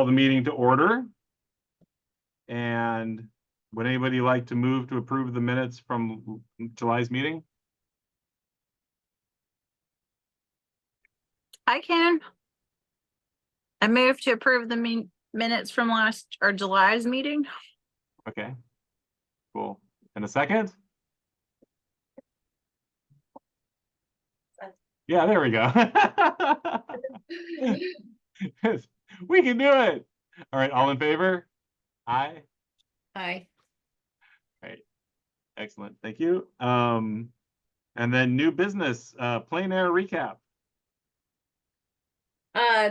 the meeting to order. And would anybody like to move to approve the minutes from July's meeting? I can. I move to approve the minutes from July's meeting. Okay, cool. And a second? Yeah, there we go. We can do it. All right, all in favor? Aye. Aye. Right. Excellent. Thank you. And then new business, plein air recap.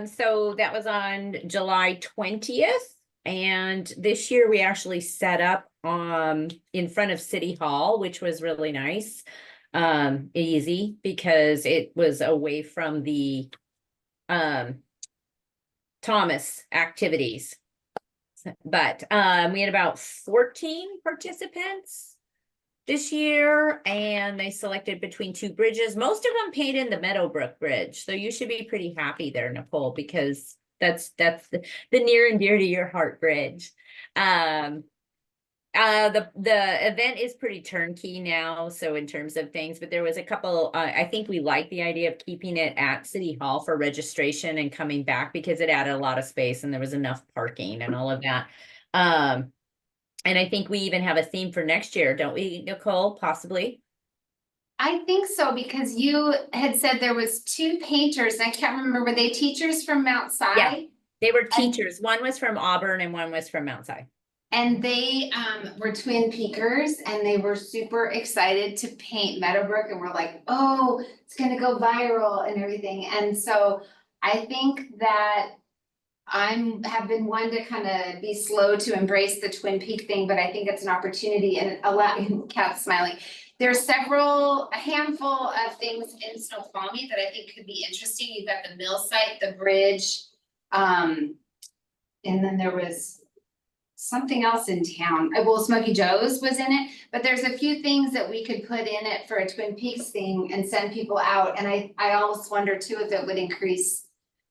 So that was on July 20th. And this year we actually set up in front of City Hall, which was really nice. Easy because it was away from the Thomas activities. But we had about 14 participants this year, and they selected between two bridges. Most of them paid in the Meadowbrook Bridge, so you should be pretty happy there, Nicole, because that's the near and dear to your heart bridge. The event is pretty turnkey now, so in terms of things, but there was a couple. I think we like the idea of keeping it at City Hall for registration and coming back because it added a lot of space and there was enough parking and all of that. And I think we even have a theme for next year, don't we, Nicole? Possibly. I think so, because you had said there was two painters, and I can't remember, were they teachers from Mount Si? Yeah, they were teachers. One was from Auburn and one was from Mount Si. And they were Twin Peakers, and they were super excited to paint Meadowbrook, and we're like, oh, it's gonna go viral and everything. And so I think that have been one to kind of be slow to embrace the Twin Peak thing, but I think it's an opportunity, and Kat's smiling. There's a handful of things in Snoqualmie that I think could be interesting. You've got the mill site, the bridge, and then there was something else in town. Well, Smoky Joe's was in it, but there's a few things that we could put in it for a Twin Peaks thing and send people out. And I almost wonder too if it would increase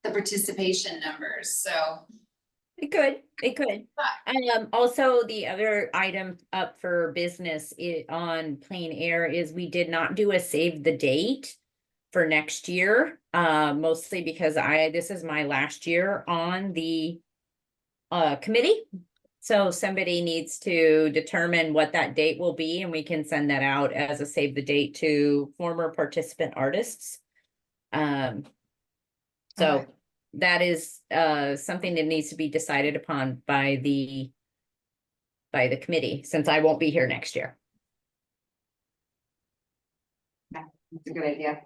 the participation numbers. So it could. Also, the other item up for business on plein air is we did not do a save the date for next year, mostly because this is my last year on the committee. So somebody needs to determine what that date will be, and we can send that out as a save the date to former participant artists. So that is something that needs to be decided upon by the committee, since I won't be here next year. that's a good idea.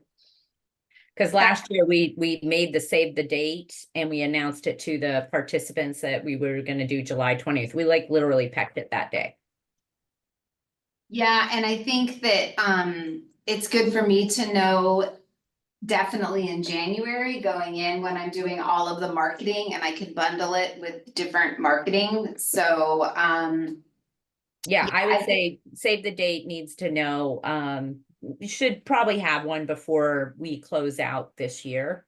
Because last year we made the save the date and we announced it to the participants that we were going to do July 20th. We literally pecked it that day. Yeah, and I think that it's good for me to know definitely in January going in when I'm doing all of the marketing, and I can bundle it with different marketing. So yeah, I would say save the date needs to know. We should probably have one before we close out this year,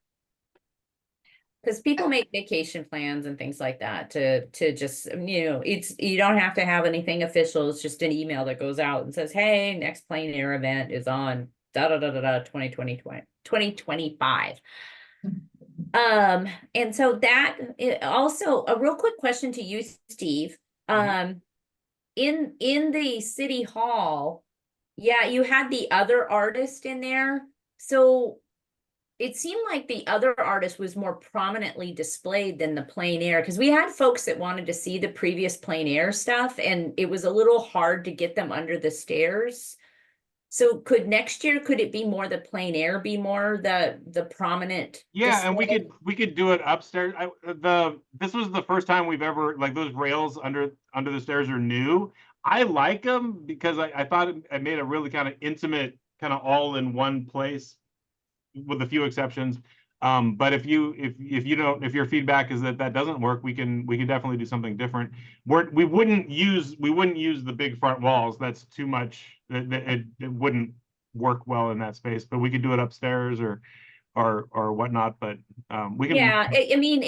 because people make vacation plans and things like that to just, you don't have to have anything official. It's just an email that goes out and says, hey, next plein air event is on 2025. And so that also a real quick question to you, Steve. In the City Hall, yeah, you had the other artist in there. So it seemed like the other artist was more prominently displayed than the plein air, because we had folks that wanted to see the previous plein air stuff, and it was a little hard to get them under the stairs. So could it be more the plein air, be more the prominent? Yeah, display? and we could do it upstairs. This was the first time we've ever, like, those rails under the stairs are new. I like them because I thought it made a really kind of intimate, kind of all in one place, with a few exceptions. But if your feedback is that doesn't work, we can definitely do something different. We wouldn't use the big front walls. That's too much. It wouldn't work well in that space. But we could do it upstairs, or or whatnot, but we can. Yeah, I mean,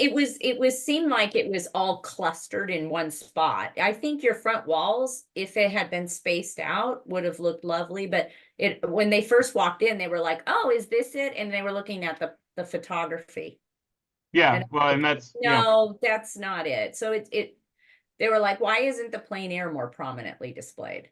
seemed like it was all clustered in one spot. I think your front walls, if it had been spaced out, would have looked lovely, but when they first walked in, they were like, oh, is this it? And they were looking at the photography. Yeah, And well, and that's, you know, no, that's not it. So they were like, why isn't the plein air more prominently displayed?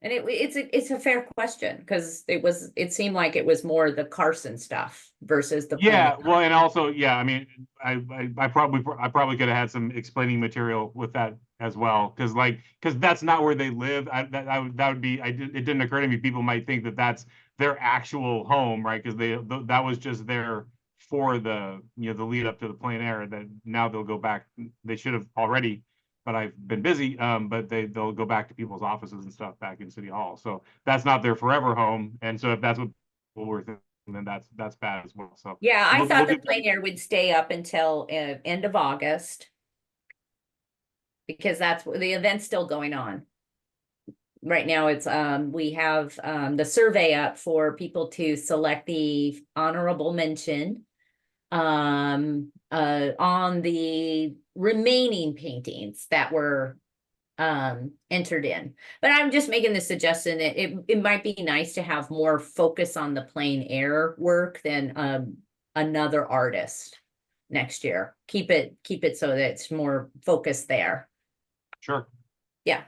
And it's a fair question because it seemed like it was more the Carson stuff versus the plein yeah, air. well, and also, yeah, I mean, I probably could have had some explaining material with that as well, because that's not where they live. That would be, it didn't occur to me, people might think that that's their actual home, right? Because that was just there for the, you know, the lead up to the plein air, that now they'll go back. They should have already, but I've been busy. But they'll go back to people's offices and stuff back in City Hall. So that's not their forever home. And so if that's what people were thinking, then that's bad as well. So Yeah, I we'll thought the do- plein air would stay up until end of August. Because that's the event's still going on. Right now it's we have the survey up for people to select the honorable mention on the remaining paintings that were entered in. But I'm just making the suggestion that it might be nice to have more focus on the plein air work than another artist next year. Keep it so that it's more focused there. Sure. Yeah.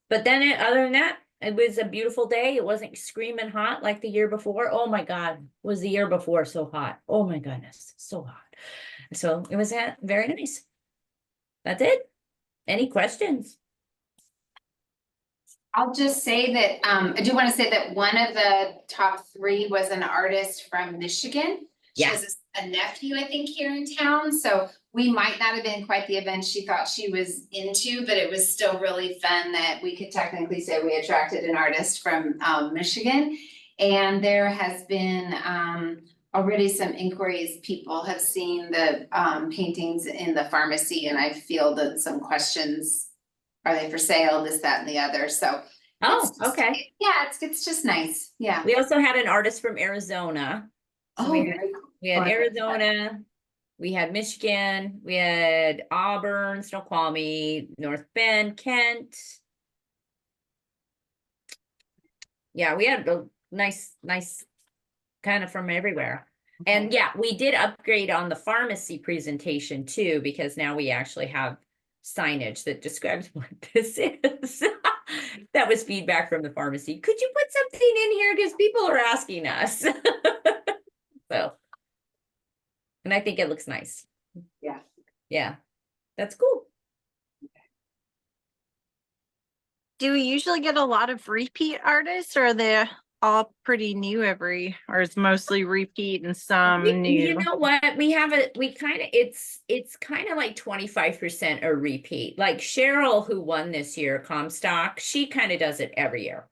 But then other than that, it was a beautiful day. It wasn't screaming hot like the year before. Oh my God, was the year before so hot? Oh my goodness, so hot. So it was very nice. That's it. Any questions? I'll just say that, I do want to say that one of the top 3 was an artist from Michigan. She Yeah. has a nephew, I think, here in town, so we might not have been quite the event she thought she was into, but it was still really fun that we could technically say we attracted an artist from Michigan. And there has been already some inquiries. People have seen the paintings in the pharmacy, and I fielded some questions. Are they for sale? This, that, and the other. So. Oh, It's just- okay. Yeah, it's just nice. Yeah. We also had an artist from Arizona. So we very cool. had Fun. Arizona, we had Michigan, we had Auburn, Snoqualmie, North Bend, Kent. Yeah, we had a nice kind of from everywhere. And yeah, we did upgrade on the pharmacy presentation too, because now we actually have signage that describes what this is. That was feedback from the pharmacy. Could you put something in here? Because people are asking us. So, and I think it looks nice. Yeah. Yeah, that's cool. Do we usually get a lot of repeat artists, or are they all pretty new or is mostly repeat and some You new? know what? It's kind of like 25% a repeat. Like Cheryl, who won this year, Comstock, she kind of does it every year.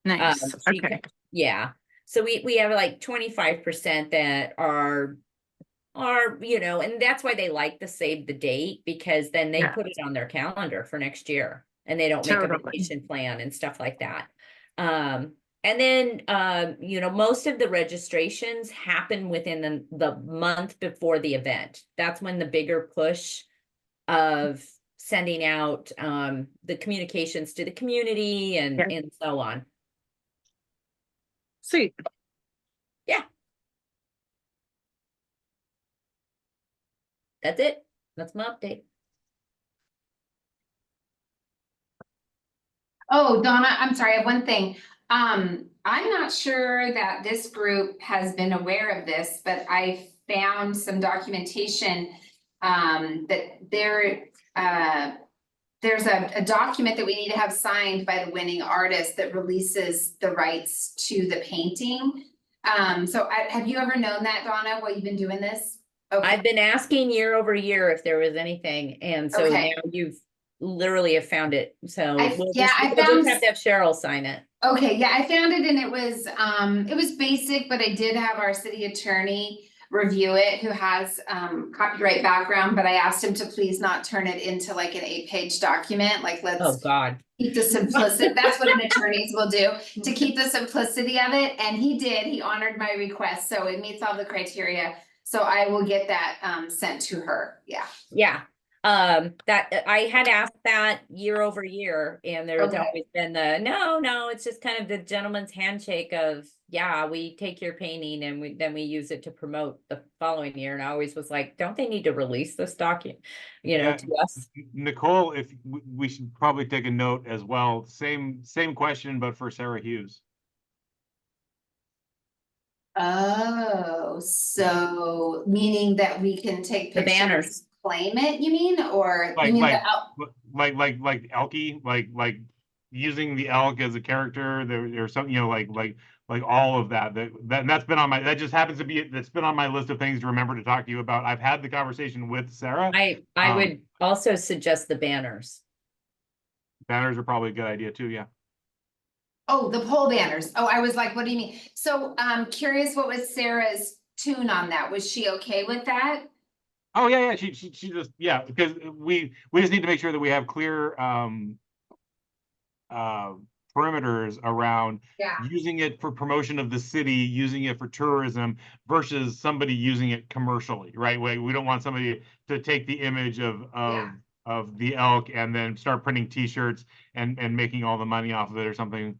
Nice. She Okay. Yeah. So we have like 25% that are, you know, and that's why they like to save the date, because then they Yeah. put it on their calendar for next year and they don't make a Totally. vacation plan and stuff like that. And then, you know, most of the registrations happen within the month before the event. That's when the bigger push of sending out the communications to the community and, Yeah. and so on. Sweet. Yeah. That's it. That's my update. Oh, Donna, I'm sorry, I have one thing. I'm not sure that this group has been aware of this, but I found some documentation that there's a document that we need to have signed by the winning artist that releases the rights to the painting. So have you ever known that, Donna, while you've been doing this? Okay. I've been asking year over year if there was anything, and so Okay. now you've literally have found it. So I we'll found- just have to have Cheryl sign it. Okay, yeah, I found it and it was basic, but I did have our city attorney review it, who has copyright background, but I asked him to please not turn it into like an 8-page document. Like, Oh, let's God. keep the simplicity. That's what an attorneys will do, to keep the simplicity of it. And he did. He honored my request, so it meets all the criteria. So I will get that sent to her. Yeah. Yeah. That I had asked that year over year, and there's Okay. always been the no, it's just kind of the gentleman's handshake of, yeah, we take your painting and then we use it to promote the following year. And I always was like, don't they need to release this document, Yeah. to us? Nicole, if we should probably take a note as well. Same question, but for Sarah Hughes. Oh, so meaning that we can take The banners. pictures, claim it, you mean, or you Like mean like Elky, like using the elk as a character there or something, like all of that's been on my, that just happens to be, that's been on my list of things to remember to talk to you about. I've had the conversation with Sarah. I would also suggest the banners. Banners are probably a good idea too. Yeah. Oh, the pole banners. Oh, I was like, what do you mean? So I'm curious, what was Sarah's tune on that? Was she okay with that? Oh yeah. She just, yeah, because we just need to make sure that we have clear perimeters around Yeah. using it for promotion of the city, using it for tourism versus somebody using it commercially, right? We don't want somebody to take the image of the elk and then start printing t-shirts and making all the money off of it or something,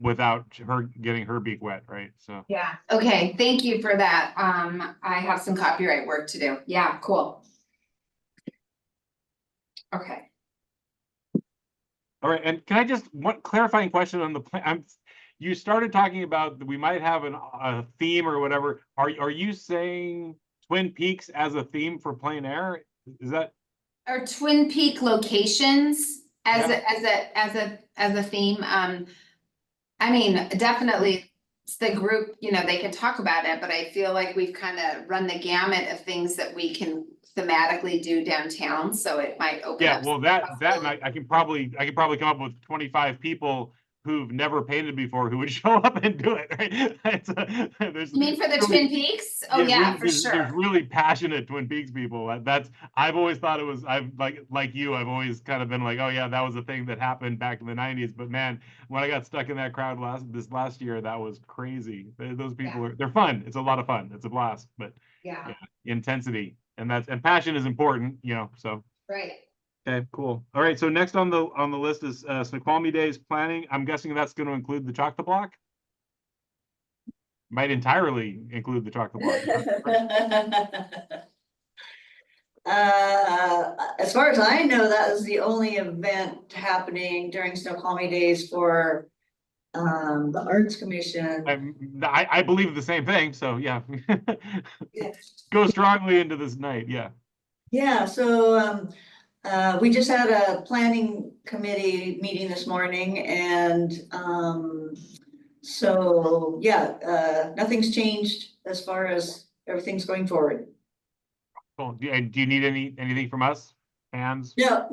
without her getting her beak wet, right? So Yeah. Okay, thank you for that. I have some copyright work to do. Yeah, cool. Okay. all right, and can I just, one clarifying question on the plan? You started talking about that we might have a theme or whatever. Are you saying Twin Peaks as a theme for plein air? Is that? Or Twin Peak locations as Yeah. as a theme. I mean, definitely it's the group, they can talk about it, but I feel like we've kind of run the gamut of things that we can thematically do downtown, so it might open Yeah, up. well, that and I can probably come up with 25 people who've never painted before who would show up and do it, right? You mean for the Twin Peaks? Oh, yeah, for there's sure. really passionate Twin Peaks people. I've always thought it was, I've like you, I've always kind of been like, oh yeah, that was a thing that happened back in the 90s. But man, when I got stuck in that crowd this last year, that was crazy. Those people they're fun. It's a lot of fun. It's a blast, but Yeah, intensity and passion is important, so. right. Okay, cool. All right, so next on the list is Snoqualmie Days planning. I'm guessing that's going to include the chocolate block. Might entirely include the chocolate block. As far as I know, that is the only event happening during Snoqualmie Days for the Arts Commission. I believe the same thing, so yeah. Go strongly into this night, yeah. Yeah, so we just had a planning committee meeting this morning, and so yeah, nothing's changed as far as everything's going forward. Cool. Do you need anything from us, fans? No,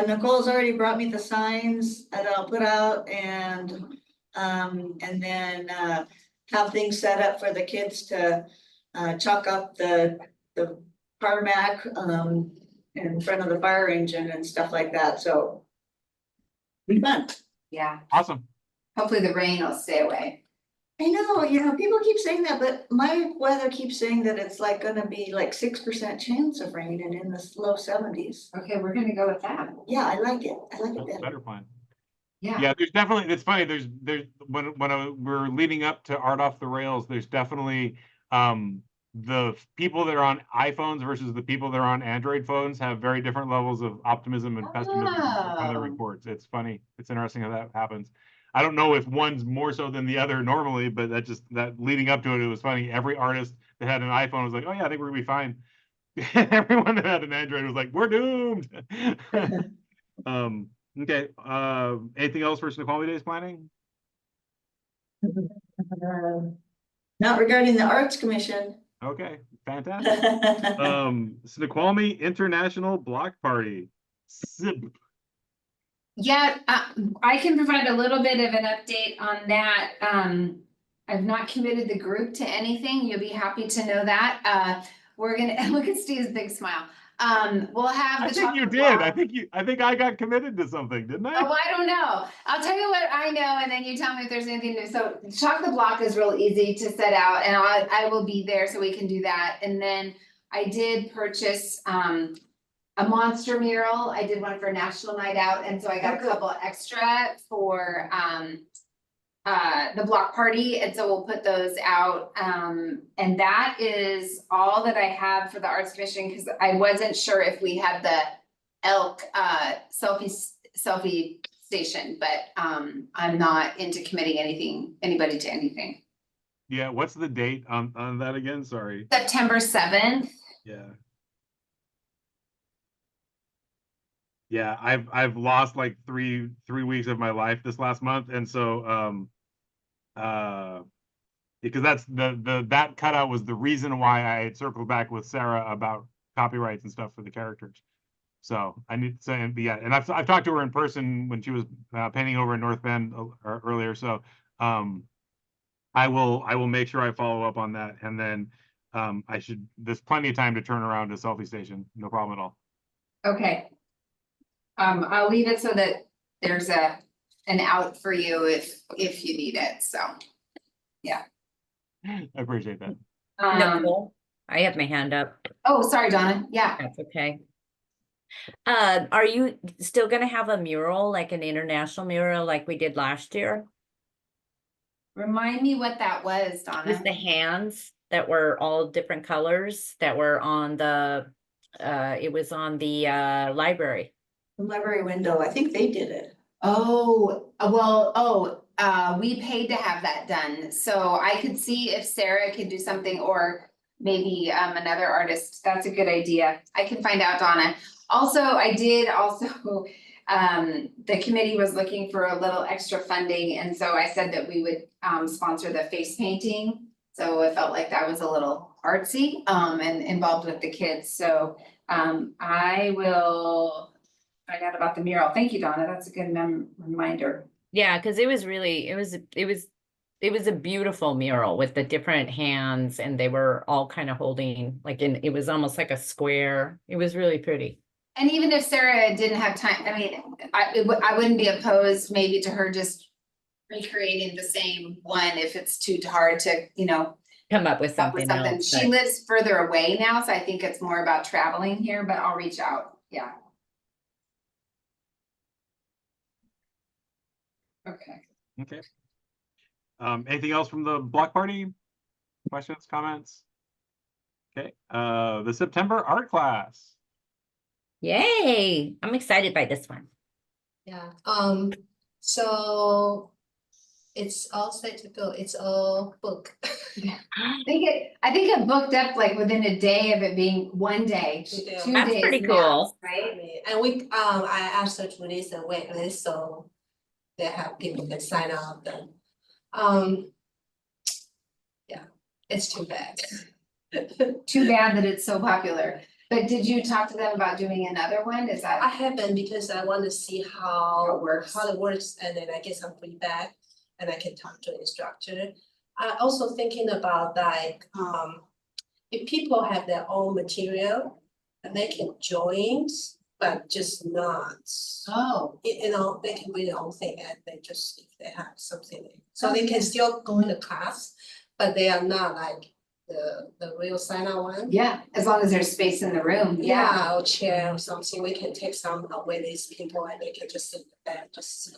Nicole's already brought me the signs that I'll put out, and then have things set up for the kids to chalk up the tarmac in front of the fire engine and stuff like that, so be fun. Yeah, Awesome. hopefully the rain will stay away. I know, people keep saying that, but my weather keeps saying that it's like gonna be like 6% chance of rain and in the low 70s. Okay, we're gonna go with that. Yeah, I like it. That's better plan. Yeah. There's definitely, it's funny, there's when we're leading up to Art Off the Rails, there's definitely the people that are on iPhones versus the people that are on Android phones have very different levels of optimism and pessimism by the reports. It's funny. It's interesting how that happens. I don't know if one's more so than the other normally, but that leading up to it, it was funny. Every artist that had an iPhone was like, oh yeah, I think we're gonna be fine. Everyone that had an Android was like, we're doomed. Okay. Anything else for Snoqualmie Days planning? Not regarding the Arts Commission. Okay, fantastic. Snoqualmie International Block Party. SIB. Yeah, I can provide a little bit of an update on that. I've not committed the group to anything. You'll be happy to know that. We're gonna, look at Steve's big smile. We'll have I the think you chocolate did. block. I think I got committed to something, didn't I? Oh, I don't know. I'll tell you what I know, and then you tell me if there's anything new. So chocolate block is real easy to set out, and I will be there so we can do that. And then I did purchase a monster mural. I did one for National Night Out, and so I got a couple extra for the block party, and so we'll put those out. And that is all that I have for the Arts Commission, because I wasn't sure if we had the elk selfie station, but I'm not into committing anybody to anything. Yeah, what's the date on that again? Sorry. September 7th. Yeah. Yeah, I've lost like three weeks of my life this last month, and so because that's that cutout was the reason why I had circled back with Sarah about copyrights and stuff for the characters. So I need to say, yeah, and I've talked to her in person when she was painting over in North Bend earlier. So I will make sure I follow up on that, and then there's plenty of time to turn around to selfie station, no problem at all. Okay. I'll leave it so that there's an out for you if you need it, so. I appreciate that. Nicole, I have my hand up. Oh, sorry, Donna, yeah. That's okay. Are you still gonna have a mural, like an international mural like we did last year? Remind me what that was, Donna. Just the hands that were all different colors that were on the, it was on the library. The library window, I think they did it. Oh, we paid to have that done, so I could see if Sarah could do something, or maybe another artist. That's a good idea. I can find out, Donna. Also, the committee was looking for a little extra funding, and so I said that we would sponsor the face painting. So it felt like that was a little artsy and involved with the kids. So I will find out about the mural. Thank you, Donna. That's a good reminder. Yeah, because it was really, it was a beautiful mural with the different hands, and they were all kind of holding, like, it was almost like a square. It was really pretty. And even if Sarah didn't have time, I mean, I wouldn't be opposed maybe to her just recreating the same one if it's too hard to, Come up with something else. She lives further away now, so I think it's more about traveling here, but I'll reach out. Yeah. Okay. Okay. Anything else from the block party? Questions, comments? Okay. The September art class. Yay! I'm excited by this one. Yeah, so it's all set to go, it's all booked. I think it booked up like within a day of it being 1 day, 2 days. That's pretty max, cool. right? And I asked her to release a wait list, so they have people can sign up and, yeah, it's too bad. Too bad that it's so popular. But did you talk to them about doing another one? Is I that, haven't, because I want to see How it works. how it works, and then I get some feedback, and I can talk to the instructor. I also thinking about like, if people have their own material, and they can join, but just not. oh, They can do their own thing, and they just, if they have something, so they can still go in the class, but they are not like the real sign-on one. yeah, as long as there's space in the room, yeah. Yeah, or chair or something, we can take some away these people and they can just sit there, just see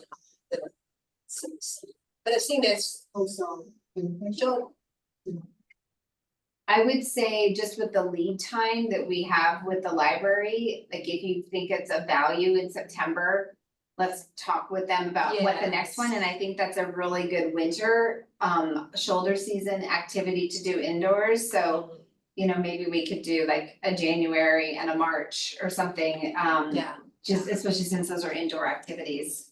but I think that's also enjoy. I would say just with the lead time that we have with the library, like if you think it's of value in September, let's talk with them about what the next one, and I think that's a really good winter shoulder season activity to do indoors, so maybe we could do like a January and a March or something, Yeah. just especially since those are indoor activities.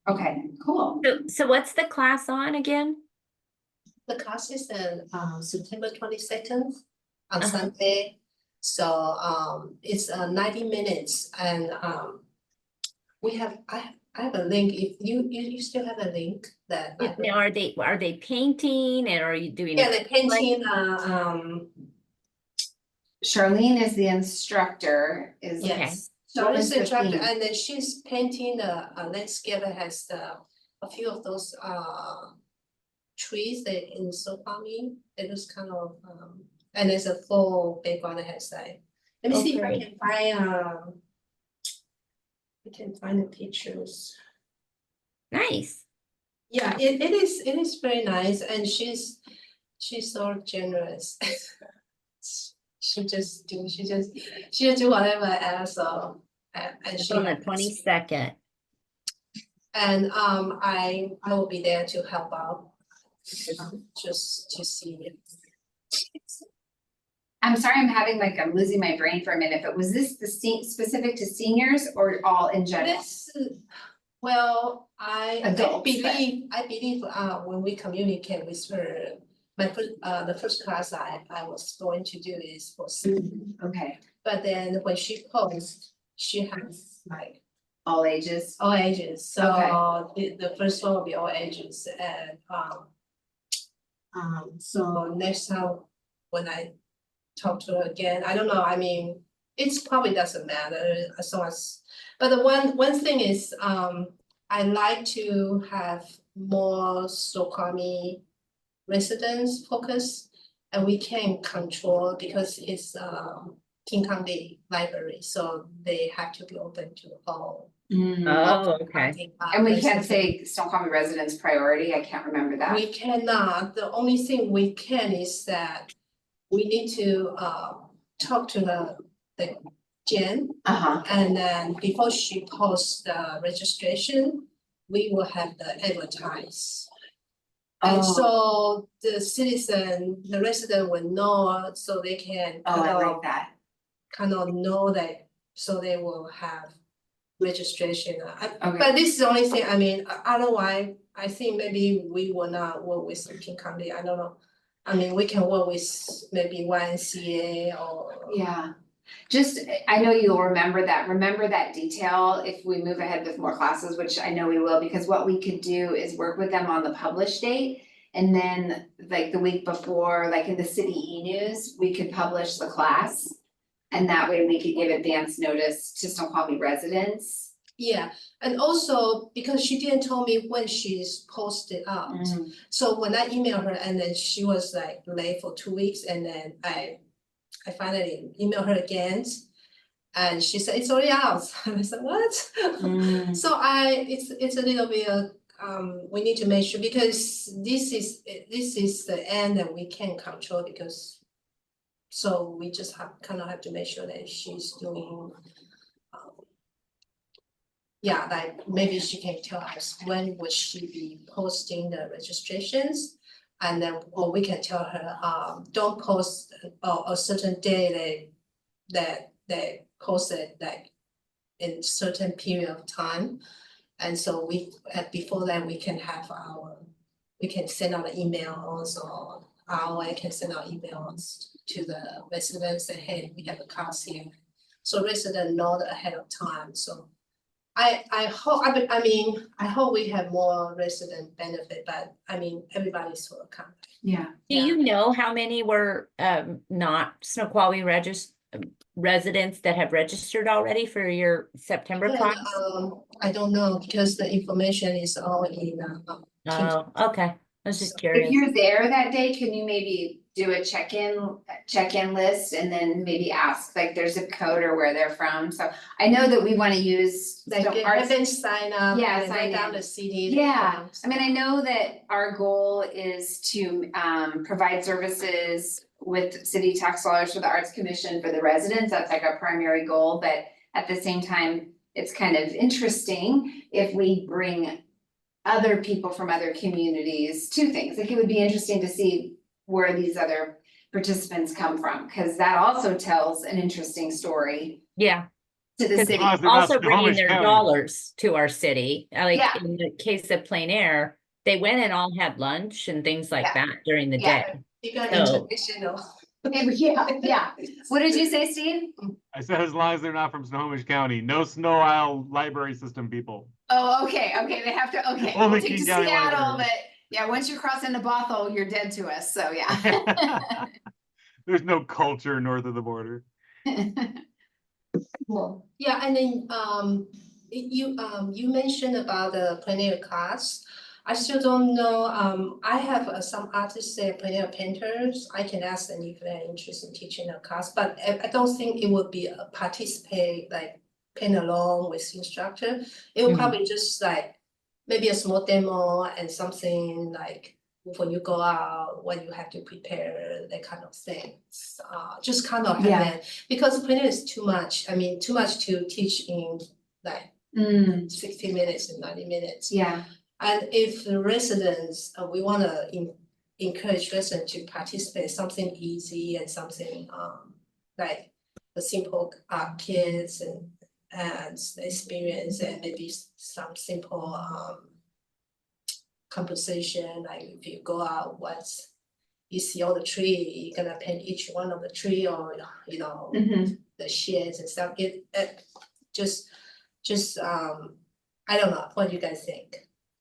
Okay, cool. So what's the class on again? The class is on September 22nd on Uh-huh. Sunday. So it's 90 minutes, and I I have a link. If you still have a link that. I Now, are they painting and are you doing? Yeah, they're painting, Charlene is the instructor, is. yes. What So was this the instructor, theme? and then she's painting a landscape that has a few of those trees that in Snoqualmie. It was kind of and there's a full background that has like. Let me see if I Okay. can find I can find the pictures. Nice. Yeah, it is very nice, and she's so generous. She just do whatever else, so and It's she on the has- 22nd. and I will be there to help out. Just to see it. I'm sorry, I'm losing my brain for a minute, but was this specific to seniors or all in general? This, well, I Adults, believe, when we communicate with her, the first class I was going to do is for seniors. Okay, But then when she posts, she has like all ages. all ages, so the first one will be all ages and so next time when I talk to her again, I don't know, I mean, it's probably doesn't matter as long as, but the one thing is, I like to have more Snoqualmie residents focus, and we can control because it's King County Library, so they have to be open to all. Oh, okay. And we can't residents. say Snoqualmie residents priority, I can't remember that. We cannot, the only thing we can is that we need to talk to the Jen, Uh-huh, and then before she posts the registration, we will have the advertise. And Oh. so the resident will know, so they can oh, I like that. kind of know that, so they will have registration. Okay. But this is the only thing, I mean, otherwise, I think maybe we will not work with King County, I don't know. I mean, we can work with maybe YMCA or. Yeah, just, I know you'll remember that detail if we move ahead with more classes, which I know we will, because what we could do is work with them on the publish date. And then like the week before, like in the city e-news, we could publish the class. And that way we could give advance notice to Snoqualmie residents. Yeah, and also because she didn't tell me when she's posted out. So when I emailed her and then she was like late for 2 weeks, and then I finally emailed her again. And she said, it's already out. And I said, what? So it's a little bit we need to make sure, because this is the end that we can control, because. So we just kind of have to make sure that she's doing. Yeah, like maybe she can tell us when would she be posting the registrations. And then, or we can tell her, don't post a certain day that they post it like in certain period of time. And so before that, we can send out an email also, I can send out emails to the residents, say, hey, we have a class here. So residents know ahead of time, so. I hope we have more resident benefit, but I mean, everybody's welcome. Yeah. Do you know how many were not Snoqualmie residents that have registered already for your September Yeah, class? I don't know, because the information is all in Oh, okay. I was just If curious. you're there that day, can you maybe do a check-in list and then maybe ask like their zip code or where they're from? So I know that we want to use like so have them sign up. Yeah, and sign write down in. the CD. Yeah, I mean, I know that our goal is to provide services with city tax dollars for the Arts Commission for the residents. That's like our primary goal, but at the same time, it's kind of interesting if we bring other people from other communities to things. Like it would be interesting to see where these other participants come from, because that also tells an interesting story Yeah, to the 'cause city. They're not also bringing Snohomish their County. dollars to our city. Like Yeah. in the case of Plein Air, they went and all had lunch and things like Yeah. that during the Yeah. day. You got So- international. Yeah. What did you say, Steve? I said as long as they're not from Snohomish County, no Snow Isle library system people. Oh, okay, they have to, okay, Only we'll take to King County Seattle, Library. but yeah, once you cross into Bothell, you're dead to us, so yeah. There's no culture north of the border. Cool. Yeah, and then you mentioned about the plein air class. I still don't know. I have some artists that are plein air painters. I can ask them if they're interested in teaching a class, but I don't think it would be a participate like paint along with instructor. It will Mhm. probably just like maybe a small demo and something like when you go out, what you have to prepare, that kind of things. Just kind of have Yeah. it, because plein air is too much. I mean, too much to teach in like 60 minutes and 90 minutes. Yeah, And if the residents, we wanna encourage residents to participate, something easy and something like the simple kids and the experience, and maybe some simple composition, like if you go out once you see all the tree, you're gonna paint each one of the tree, or you know, the sheds and stuff. It just I don't know, what do you guys think?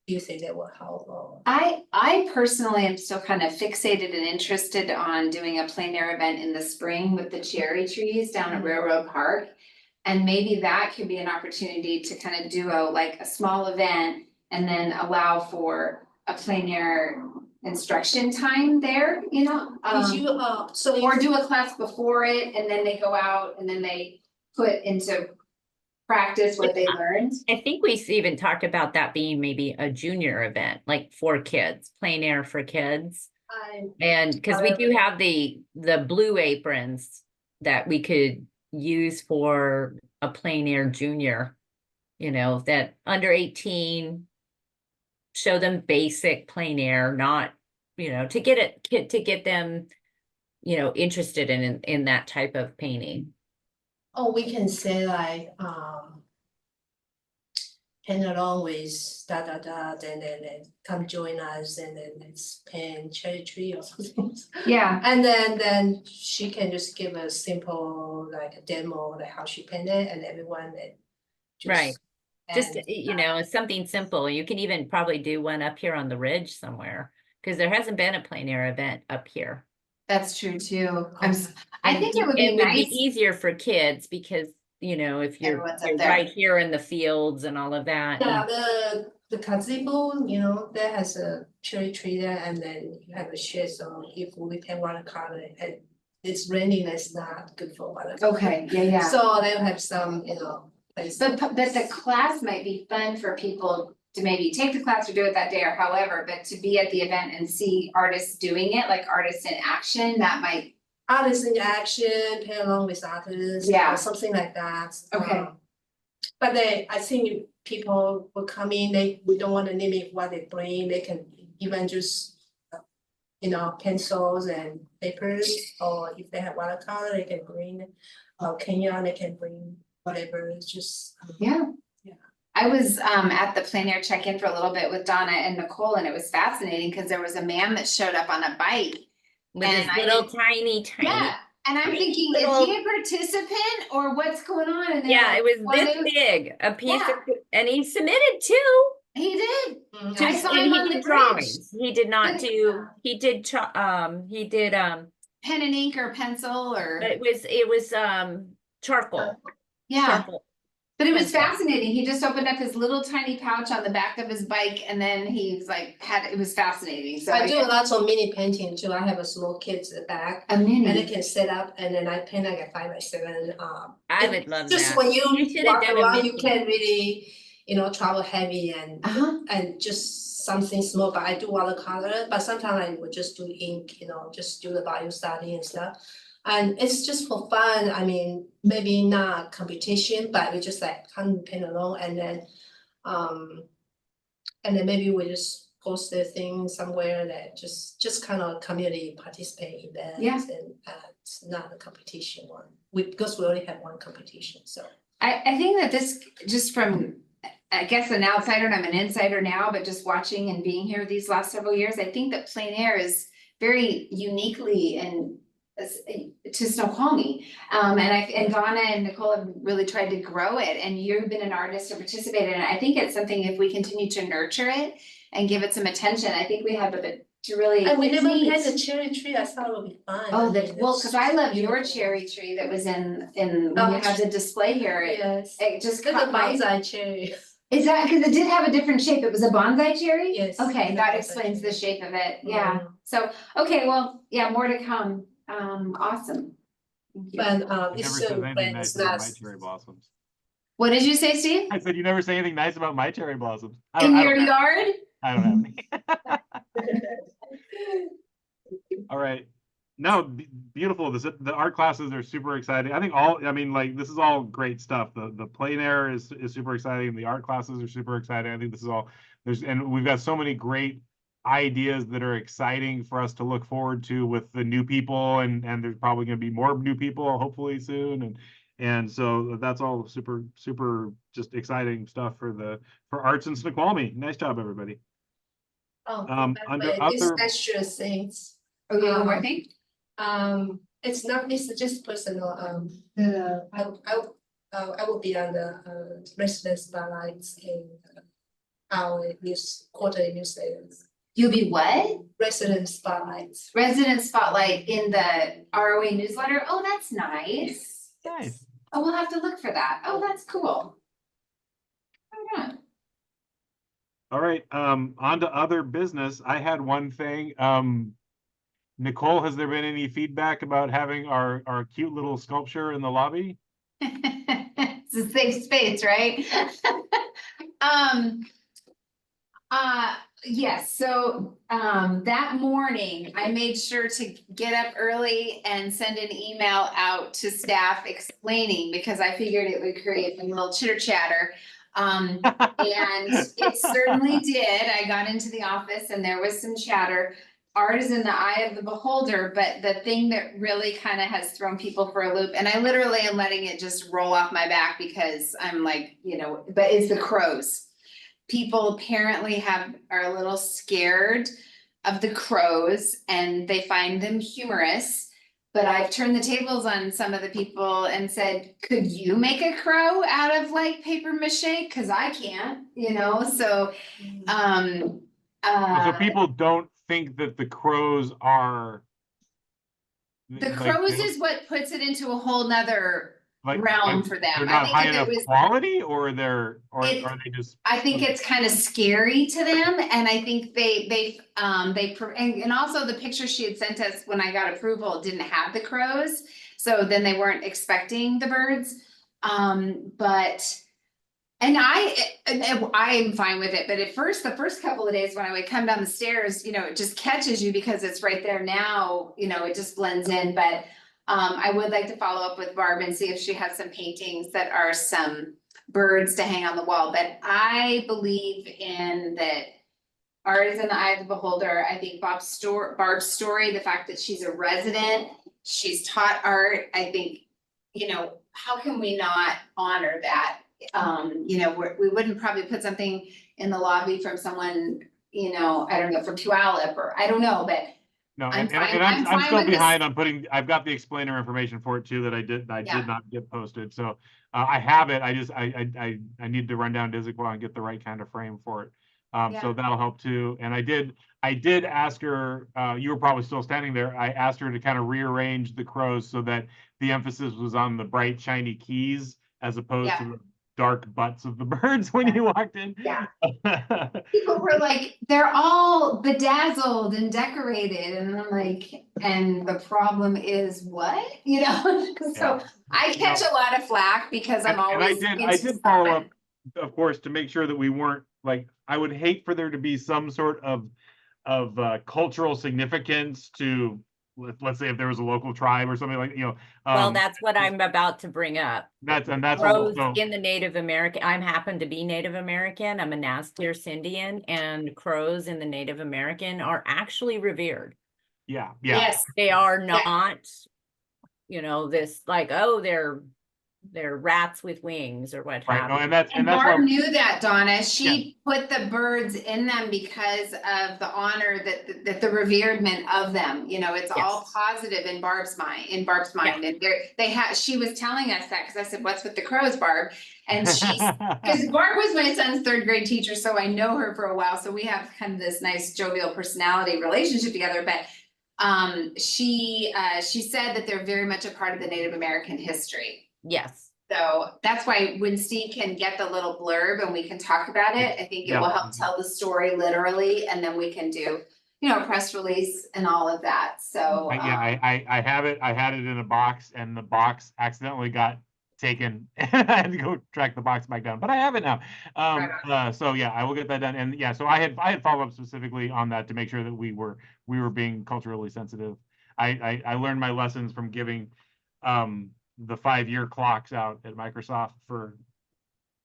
Do you think that will help, or? I personally am still kind of fixated and interested on doing a plein air event in the spring with the cherry trees down at Railroad Park. And maybe that could be an opportunity to kind of do a small event and then allow for a plein air instruction time there, you know? Did you, so Or if, do a class before it and then they go out and then they put into practice what they learned. I think we even talked about that being maybe a junior event, like for kids, plein air for kids. And because we do have the blue aprons that we could use for a plein air junior, you know, that under 18, show them basic plein air, not, you know, to get them, you know, interested in that type of painting. oh, we can say like, paint along with and then come join us, and then let's paint cherry tree or something. Yeah, And then she can just give a simple like a demo, like how she painted, and everyone that Right. Just, and, you know, something simple. You can even probably do one up here on the ridge somewhere, because there hasn't been a plein air event up here. that's true too. I think it would be It would be nice. easier for kids because, you know, if you're Everyone's up there. right here in the fields and all of that. yeah, the gazebo, you know, that has a cherry tree there, and then you have a shed, so if we paint watercolor and it's raining, that's not good for watercolor. Okay, yeah. So they'll have some, you know, places. But the class might be fun for people to maybe take the class or do it that day or however, but to be at the event and see artists doing it, like artists in action, that might. Artists in action, paint along with artists, Yeah. or something like that. Okay. But I think people will come in, we don't want to limit what they bring, they can even just, you know, pencils and papers, or if they have watercolor, they can bring, Kenya, they can bring whatever, it's just. Yeah. Yeah. I was at the plein air check-in for a little bit with Donna and Nicole, and it was fascinating because there was a man that showed up on a bike. With this And I little didn't- tiny. Yeah, and I'm thinking, is little- he a participant or what's going on? And they're Yeah, like, it was "Well, this they-" big, a piece Yeah. of, and he submitted too. He did. Mhm. I Just, saw and him he on the did bridge. drawings. He did not Good. do, he did, Pen and ink or pencil or, it was charcoal. yeah. Charcoal. But it was Pencil. fascinating. He just opened up his little tiny pouch on the back of his bike and then he's like, it was fascinating. So I do lots of mini painting too, I have a small kids at the back, a and they mini. can set up, and then I paint like a 5x7, I it- would love just that. when you should have walk done a around, you mini. can't really, you know, travel heavy Uh-huh. and just something small, but I do watercolor, but sometimes I would just do ink, you know, just do the bio study and stuff. And it's just for fun, I mean, maybe not competition, but we just like come paint along, and then maybe we just post the thing somewhere that just kind of community participate events. Yeah. And it's not a competition one, because we only have one competition, so. I think that this, just from, I guess an outsider and I'm an insider now, but just watching and being here these last several years, I think that plein air is very uniquely and to Snoqualmie. And Donna and Nicole have really tried to grow it, and you've been an artist to participate in it. I think it's something, if we continue to nurture it and give it some attention, I think we have a bit to really. And we it's never neat. planted a cherry tree, I thought it would be fun. Oh, I mean, well, it's cause I love your beautiful. cherry tree that was in when you had the display here. Yes, It just it's a caught my. bonsai cherry. Is that, cause it did have a different shape, it was a bonsai cherry? Yes, Okay, it's a that bonsai explains the cherry. shape of it, yeah, Mhm. so, okay, well, yeah, more to come, awesome. Thank you. But You it's never so said anything when nice it's about not. my cherry blossoms. What did you say, Steve? I said you never say anything nice about my cherry blossoms. In I your don't have, yard? I don't have any. All right. No, beautiful. The art classes are super exciting. I think I mean, like, this is all great stuff. The plein air is super exciting. The art classes are super exciting. I think this is all and we've got so many great ideas that are exciting for us to look forward to with the new people, and there's probably going to be more new people hopefully soon, and so that's all super just exciting stuff for arts in Snoqualmie. Nice job, everybody. Oh, Under it's other, extra things. Oh, yeah, one more thing? It's not, it's just personal, I will be on the resident spotlights in our quarterly newsletters. You'll be what? Resident spotlights. Resident spotlight in the ROA newsletter, oh, that's nice. nice. Oh, we'll have to look for that, oh, that's cool. Oh, yeah. All right, on to other business. I had one thing. Nicole, has there been any feedback about having our cute little sculpture in the lobby? It's a safe space, right? Yes, so, that morning, I made sure to get up early and send an email out to staff explaining, because I figured it would create a little chitter chatter. And it certainly did. I got into the office and there was some chatter. Art is in the eye of the beholder, but the thing that really kind of has thrown people for a loop, and I literally am letting it just roll off my back because I'm like, but it's the crows. People apparently are a little scared of the crows and they find them humorous. But I've turned the tables on some of the people and said, could you make a crow out of like paper mache? Cause I can't, so, So people don't think that the crows are. the like, crows they- is what puts it into a whole nother like, realm for them. They're I not think high if it enough was, quality, or are It- they just? I think it's kind of scary to them, and I think and also the picture she had sent us when I got approval didn't have the crows, so then they weren't expecting the birds. And I am fine with it, but at first, the first couple of days when I would come down the stairs, it just catches you because it's right there now, it just blends in, but I would like to follow up with Barb and see if she has some paintings that are some birds to hang on the wall, but I believe in that art is in the eye of the beholder. I think Barb's story, the fact that she's a resident, she's taught art, I think, how can we not honor that? We wouldn't probably put something in the lobby from someone, I don't know, from Puyallup, or I don't know, but No, I'm and fine- I'm I'm fine still with this. behind on putting, I've got the explainer information for it too that I Yeah. did not get posted, so I have it, I need to run down to Issaquah and get the right kind of frame for it. Yeah. So that'll help too, and I did ask her, you were probably still standing there, I asked her to kind of rearrange the crows so that the emphasis was on the bright shiny keys as opposed to the dark butts of the birds when you walked in. Yeah. People were like, they're all bedazzled and decorated, and I'm like, and the problem is what? So I catch a lot of flack because I'm always. I did follow up, of course, to make sure that we weren't like, I would hate for there to be some sort of cultural significance to, let's say if there was a local tribe or something like, Well, that's what I'm about to bring up. that's Crows also, in the Native American, I happen to be Native American. I'm a Nazca Indian, and crows in the Native American are actually revered. yeah. Yes. They are not, this like, oh, they're they're rats with wings or what Right, have no, you. and that's And why. Barb knew that, Donna. She put the birds in them because of the honor that the reverement of them. You know, it's all Yes. positive in Barb's mind. And she was telling us that because I said, "What's with the crows, Barb?" And because Barb was my son's third grade teacher, so I know her for a while. So we have kind of this nice jovial personality relationship together. But she said that they're very much a part of the Native American history. Yes. So that's why when Steve can get the little blurb and we can talk about it, I think it will help tell the story literally, and then we can do, you know, a press release and all of that. So I have it. I had it in a box, and the box accidentally got taken. I had to go track the box back down, but I have it now. So yeah, I will get that done. And yeah, so I had follow up specifically on that to make sure that we were being culturally sensitive. I learned my lessons from giving the 5-year clocks out at Microsoft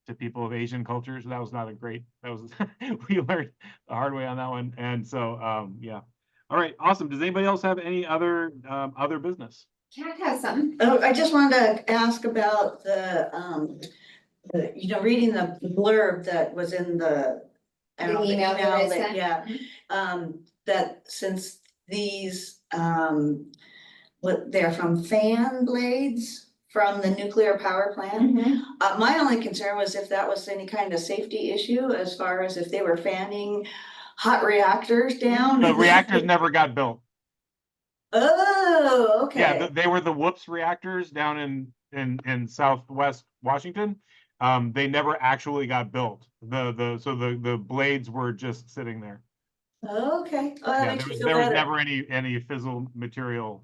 to people of Asian cultures. That was not a great, we learned the hard way on that one. And so, yeah. All right, awesome. Does anybody else have any other business? Cat has some. Oh, I just wanted to ask about reading the blurb that was in the I don't know, email that I sent? yeah, that since these, they're from fan blades from the nuclear power plant. My only concern was if that was any kind of safety issue as far as if they were fanning hot reactors down. The reactors never got built. Oh, okay. Yeah, they were the whoops reactors down in Southwest Washington. They never actually got built. So the blades were just sitting there. Okay. Oh, that Yeah, makes me feel there was better. never any fissile material.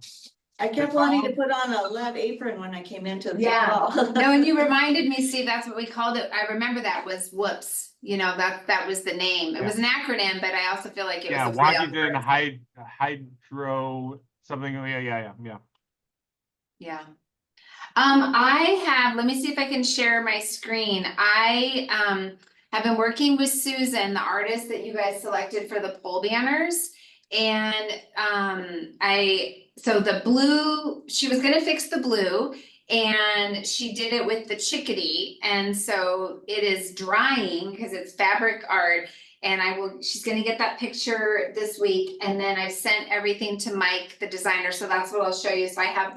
I kept wanting to put on a lead apron when I came into the Yeah. hall. No, and you reminded me, Steve, that's what we called it. I remember that was whoops. You know, that was the name. It was an acronym, but I also feel like it was a play on Washington words. Hydro something. Yeah. Yeah. Let me see if I can share my screen. I have been working with Susan, the artist that you guys selected for the pole banners. And so the blue, she was gonna fix the blue, and she did it with the chickadee. And so it is drying because it's fabric art. And she's gonna get that picture this week. And then I've sent everything to Mike, the designer. So that's what I'll show you. So I have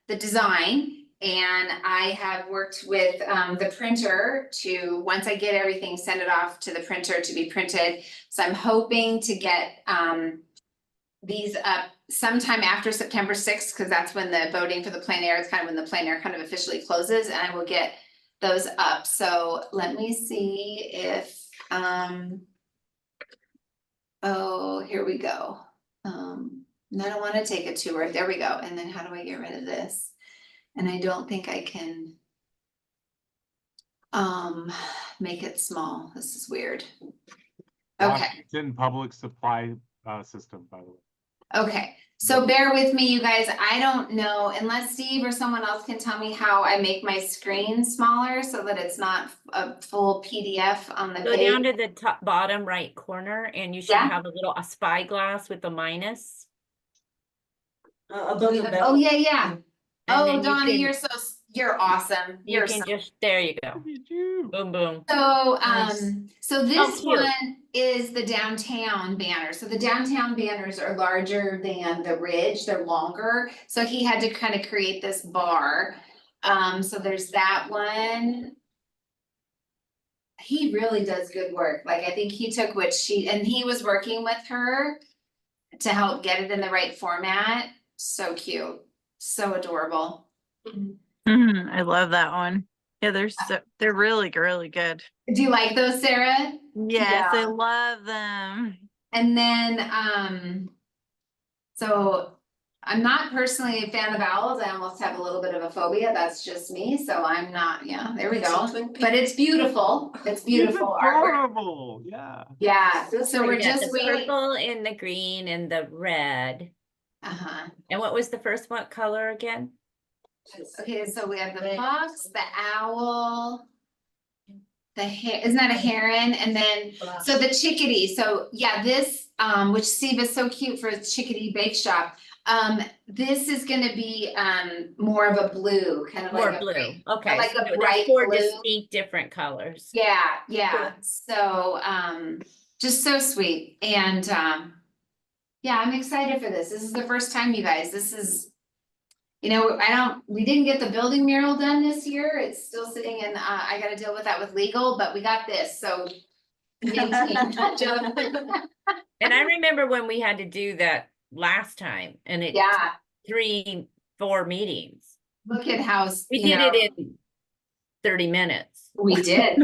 the design. And I have worked with the printer to, once I get everything, send it off to the printer to be printed. So I'm hoping to get these up sometime after September 6th, because that's when the voting for the plein air, it's kind of when the plein air kind of officially closes, and I will get those up. So let me see if, oh, here we go. And I don't want to take a tour. There we go. And then how do I get rid of this? And I don't think I can make it small. This is weird. Okay. Washington Public Supply System, by the way. Okay, so bear with me, you guys. I don't know, unless Steve or someone else can tell me how I make my screen smaller so that it's not a full PDF on the Go down page. to the top bottom right corner and you should have a spyglass with a minus. Above the bell. Oh, yeah. And then Oh, you Donna, can- you're awesome. You can just, there you go. Boom, boom. So, Nice. so this cute. one is the downtown banner. So the downtown banners are larger than the ridge, they're longer. So he had to kind of create this bar. So there's that one. He really does good work. Like, I think he took and he was working with her to help get it in the right format. So cute, so adorable. I love that one. Yeah, they're really, really good. Do you like those, Sarah? Yes, I Yeah. love them. And then, so I'm not personally a fan of owls. I almost have a little bit of a phobia. That's just me. So I'm not, yeah, there we go. But it's beautiful. It's beautiful artwork. Adorable. Yeah. Yeah, so we're You got just the waiting. purple and the green and the red. Uh-huh. And what was the first one color again? Okay, so we have the fox, the owl, isn't that a heron? And then, so the chickadee. So yeah, this, which Steve is so cute for his chickadee bake shop. This is gonna be, more of a blue, kind of More like a blue, bright, okay. like a so there's bright 4 blue. distinct different colors. Yeah, yeah, Cool. so, just so sweet, and, yeah, I'm excited for this. This is the first time, you guys, this is, you know, we didn't get the building mural done this year, it's still sitting in, I gotta deal with that with legal, but we got this, so. And I remember when we had to do that last time and it Yeah, 3-4 meetings. look at how, We you did know, it in 30 minutes. we did.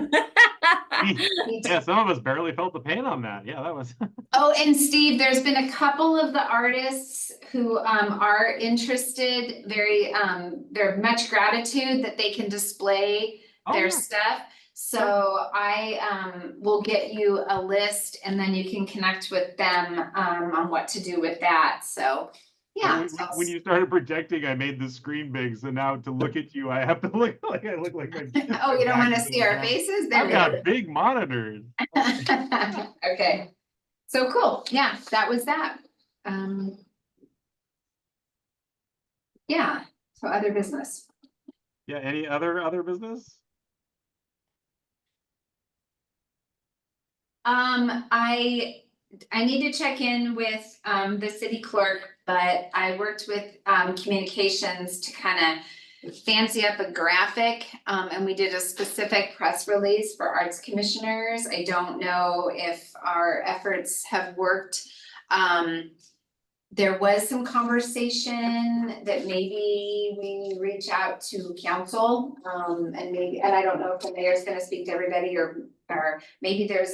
Yeah, some of us barely felt the pain on that. Yeah, that was. Oh, and Steve, there's been a couple of the artists who are interested, very they're much gratitude that they can display Oh, their yeah. stuff. So I will get you a list and then you can connect with them on what to do with that. So yeah. When you started projecting, I made the screen big, so now to look at you, I have to look like I look like my. Oh, you don't my want to back is see our down. faces? There I've we go. got big monitors. Okay, so cool, yeah, that was that. Yeah, so other business. Yeah, any other business? I need to check in with the city clerk, but I worked with communications to kind of fancy up a graphic, and we did a specific press release for arts commissioners. I don't know if our efforts have worked. There was some conversation that maybe we reach out to council, and I don't know if the mayor's gonna speak to everybody or maybe there's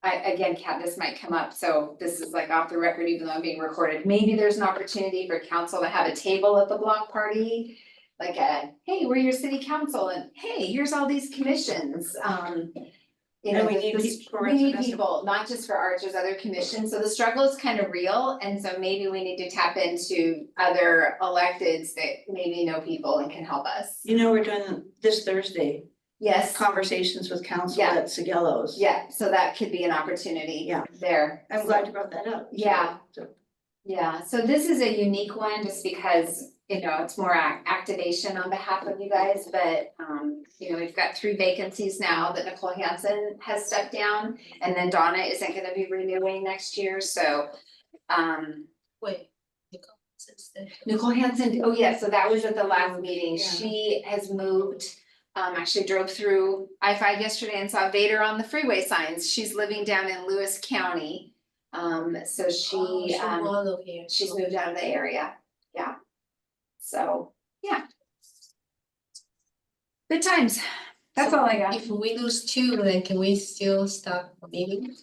again, Kat, this might come up, so this is like off the record, even though I'm being recorded. Maybe there's an opportunity for council to have a table at the block party. Like hey, we're your city council and hey, here's all these commissions. You know, And we need people. we need people, not just for arts, there's other commissions. So the struggle is kind of real. And so maybe we need to tap into other electeds that maybe know people and can help us. You know, we're doing this Thursday, Yes. conversations with council Yeah. at Sigello's. Yeah, so that could be an opportunity. Yeah. There. I'm glad you brought that up. Yeah. So- Yeah, so this is a unique one just because, you know, it's more activation on behalf of you guys, but you know, we've got 3 vacancies now that Nicole Hansen has stepped down. And then Donna isn't gonna be renewing next year, so Wait. Nicole, since then. Nicole Hansen, oh yeah, so that was at the last meeting. Yeah. She has moved, actually drove through I-5 yesterday and saw Vader on the freeway signs. She's living down in Lewis County. So Oh, she moved here. she's moved out of the area, yeah. So, yeah. Good times, that's all I got. If we lose 2, then can we still start meeting?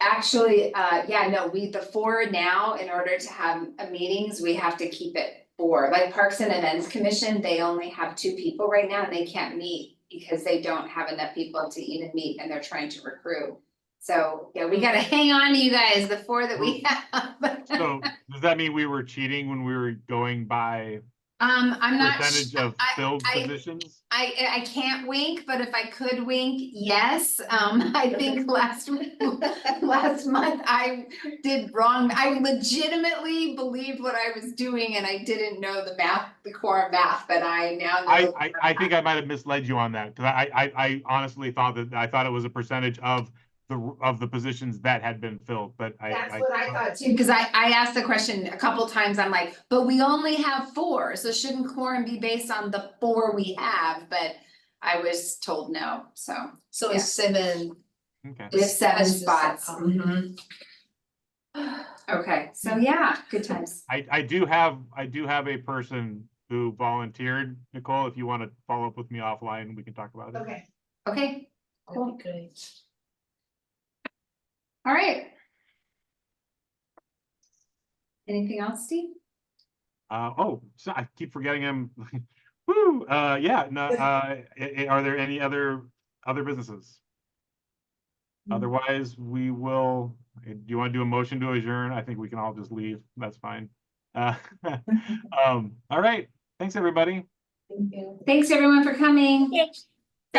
Actually, yeah, no, the 4 now, in order to have meetings, we have to keep it 4. Like Parks and Events Commission, they only have 2 people right now and they can't meet because they don't have enough people to even meet and they're trying to recruit. So, yeah, we gotta hang on to you guys, the 4 that we have. So does that mean we were cheating when we were going by I'm not. percentage of filled I positions? I can't wink, but if I could wink, yes. I think last month I did wrong. I legitimately believed what I was doing and I didn't know the math, the core math, but I now know. I think I might have misled you on that because I honestly thought it was a percentage of the positions that had been filled, but That's what I thought too, because I asked the question a couple times, I'm like, but we only have 4, so shouldn't quorum be based on the 4 we have? But I was told no, so. So it's 7. Okay. We have 7 That's just- spots. oh. Mhm. Okay, so yeah, good times. I do have a person who volunteered. Nicole, if you want to follow up with me offline, we can talk about it. Okay, okay, That'd be great. all right. Anything else, Steve? Oh, so I keep forgetting him. Woo, yeah, no, are there any other businesses? Otherwise, we will, do you want to do a motion to adjourn? I think we can all just leave. That's fine. All right. Thanks, everybody. Thank you. Thanks everyone for coming. Yes.